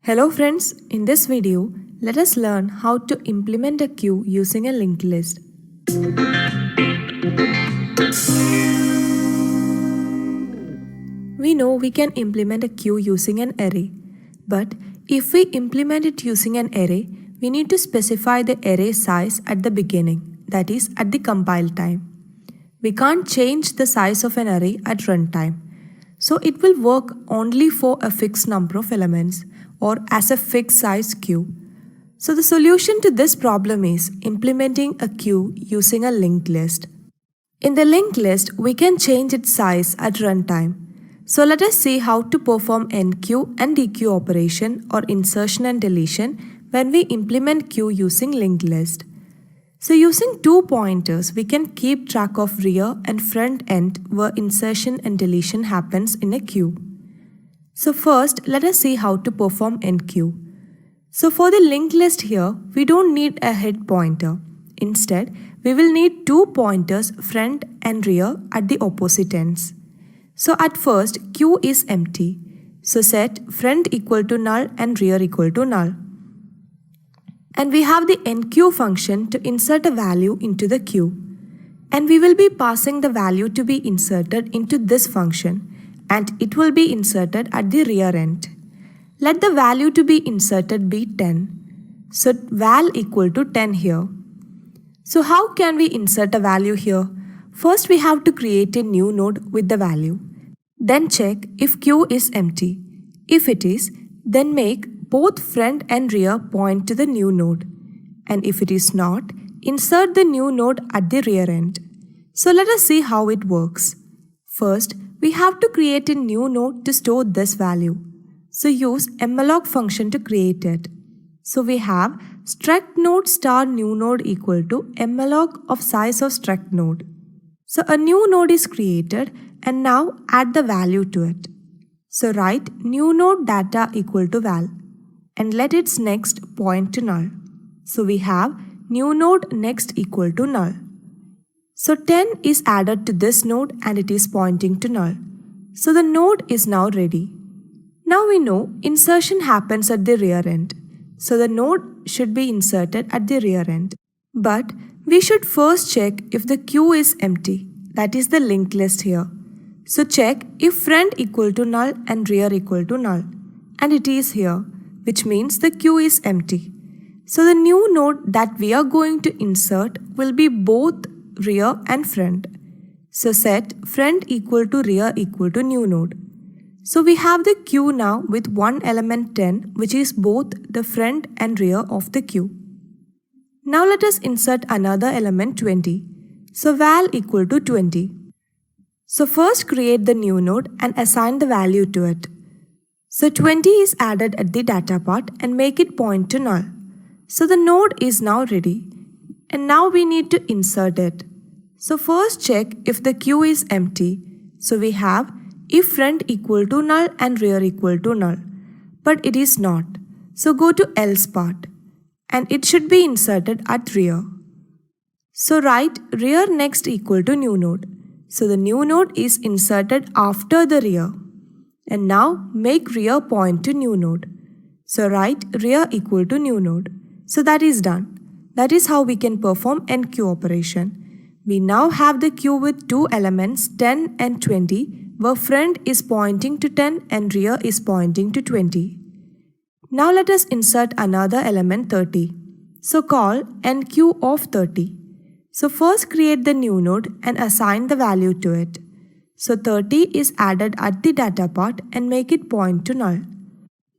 Hello friends, in this video, let us learn how to implement a queue using a linked list. We know we can implement a queue using an array, but if we implement it using an array, we need to specify the array size at the beginning, that is at the compile time. We can't change the size of an array at runtime, so it will work only for a fixed number of elements or as a fixed size queue. So the solution to this problem is implementing a queue using a linked list. In the linked list, we can change its size at runtime. So let us see how to perform enqueue and dequeue operation or insertion and deletion when we implement queue using linked list. So using two pointers, we can keep track of rear and front end where insertion and deletion happens in a queue. So first, let us see how to perform enqueue. So for the linked list here, we don't need a head pointer. Instead, we will need two pointers front and rear at the opposite ends. So at first, queue is empty. So set front equal to null and rear equal to null. And we have the enqueue function to insert a value into the queue. And we will be passing the value to be inserted into this function, and it will be inserted at the rear end. Let the value to be inserted be 10. So val equal to 10 here. So how can we insert a value here? First we have to create a new node with the value. Then check if queue is empty. If it is, then make both front and rear point to the new node. And if it is not, insert the new node at the rear end. So let us see how it works. First, we have to create a new node to store this value. So use malloc function to create it. So we have struct node star new node equal to malloc of size of struct node. So a new node is created and now add the value to it. So write new node data equal to val and let its next point to null. So we have new node next equal to null. So 10 is added to this node and it is pointing to null. So the node is now ready. Now we know insertion happens at the rear end. So the node should be inserted at the rear end. But we should first check if the queue is empty, that is the linked list here. So check if front equal to null and rear equal to null. And it is here, which means the queue is empty. So the new node that we are going to insert will be both rear and front. So set front equal to rear equal to new node. So we have the queue now with one element 10, which is both the front and rear of the queue. Now let us insert another element 20. So val equal to 20. So first create the new node and assign the value to it. So 20 is added at the data part and make it point to null. So the node is now ready. And now we need to insert it. So first check if the queue is empty. So we have if front equal to null and rear equal to null. But it is not. So go to else part. And it should be inserted at rear. So write rear next equal to new node. So the new node is inserted after the rear. And now make rear point to new node. So write rear equal to new node. So that is done. That is how we can perform enqueue operation. We now have the queue with two elements 10 and 20 where front is pointing to 10 and rear is pointing to 20. Now let us insert another element 30. So call enqueue of 30. So first create the new node and assign the value to it. So 30 is added at the data part and make it point to null.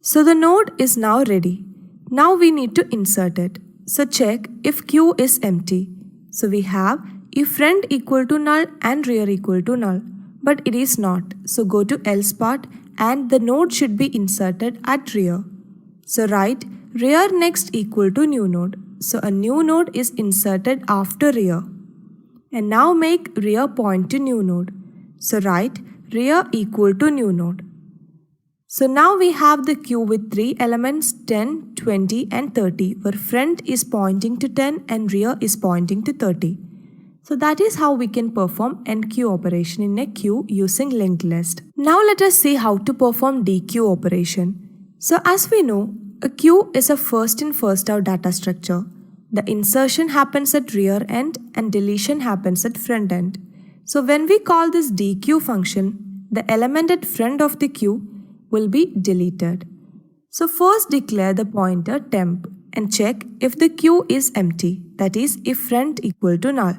So the node is now ready. Now we need to insert it. So check if queue is empty. So we have if front equal to null and rear equal to null. But it is not. So go to else part and the node should be inserted at rear. So write rear next equal to new node. So a new node is inserted after rear. And now make rear point to new node. So write rear equal to new node. So now we have the queue with three elements 10, 20 and 30 where front is pointing to 10 and rear is pointing to 30. So that is how we can perform enqueue operation in a queue using linked list. Now let us see how to perform dequeue operation. So as we know, a queue is a first in first out data structure. The insertion happens at rear end and deletion happens at front end. So when we call this dequeue function, the element at front of the queue will be deleted. So first declare the pointer temp and check if the queue is empty, that is if front equal to null.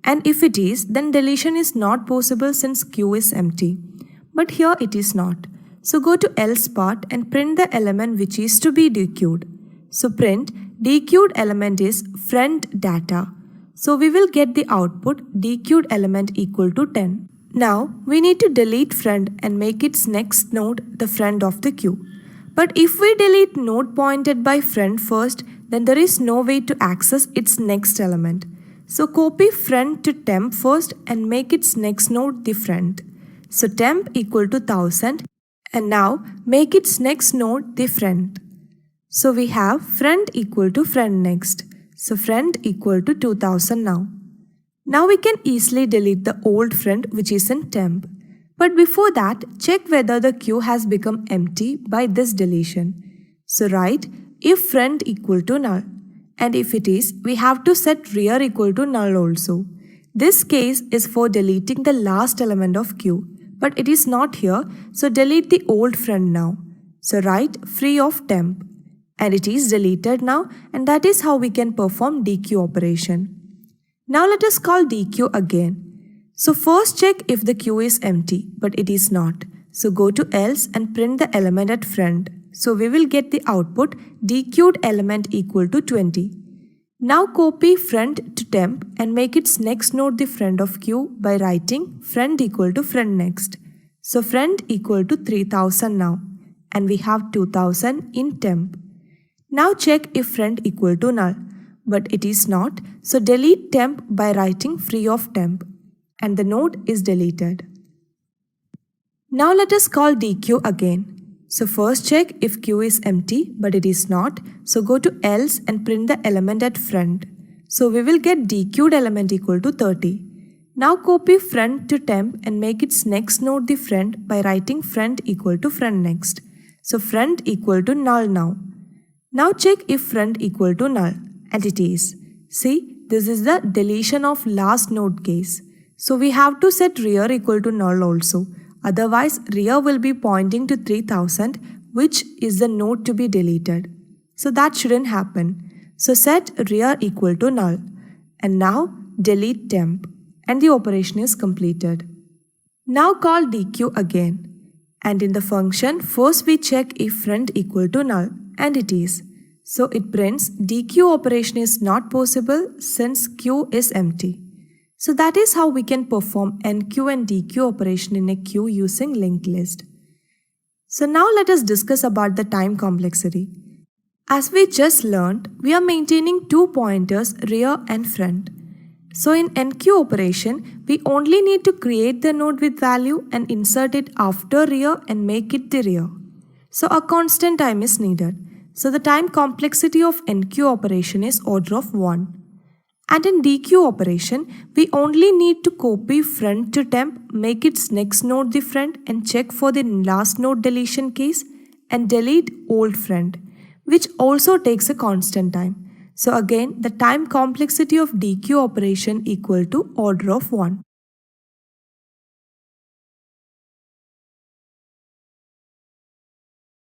And if it is, then deletion is not possible since queue is empty. But here it is not. So go to else part and print the element which is to be dequeued. So print dequeued element is front data. So we will get the output dequeued element equal to 10. Now we need to delete front and make its next node the front of the queue. But if we delete node pointed by front first, then there is no way to access its next element. So copy front to temp first and make its next node the front. So temp equal to 1000 and now make its next node the front. So we have front equal to front next. So front equal to 2000 now. Now we can easily delete the old front which is in temp. But before that, check whether the queue has become empty by this deletion. So write if front equal to null. And if it is, we have to set rear equal to null also. This case is for deleting the last element of queue. But it is not here, so delete the old front now. So write free of temp. And it is deleted now, and that is how we can perform dequeue operation. Now let us call dequeue again. So first check if the queue is empty, but it is not. So go to else and print the element at front. So we will get the output dequeued element equal to 20. Now copy front to temp and make its next node the front of queue by writing front equal to front next. So front equal to 3000 now, and we have 2000 in temp. Now check if front equal to null, but it is not, so delete temp by writing free of temp, and the node is deleted. Now let us call dequeue again. So first check if queue is empty, but it is not, so go to else and print the element at front. So we will get dequeued element equal to 30. Now copy front to temp and make its next node the front by writing front equal to front next. So front equal to null now. Now check if front equal to null, and it is. See, this is the deletion of last node case. So we have to set rear equal to null also. Otherwise, rear will be pointing to 3000, which is the node to be deleted. So that shouldn't happen. So set rear equal to null. And now delete temp. And the operation is completed. Now call dequeue again. And in the function, first we check if front equal to null. And it is. So it prints dequeue operation is not possible since queue is empty. So that is how we can perform enqueue and dequeue operation in a queue using linked list. So now let us discuss about the time complexity. As we just learned, we are maintaining two pointers rear and front. So in enqueue operation, we only need to create the node with value and insert it after rear and make it the rear. So a constant time is needed. So the time complexity of enqueue operation is order of 1. And in dequeue operation, we only need to copy front to temp, make its next node the front and check for the last node deletion case and delete old front, which also takes a constant time. So again, the time complexity of dequeue operation equal to order of 1.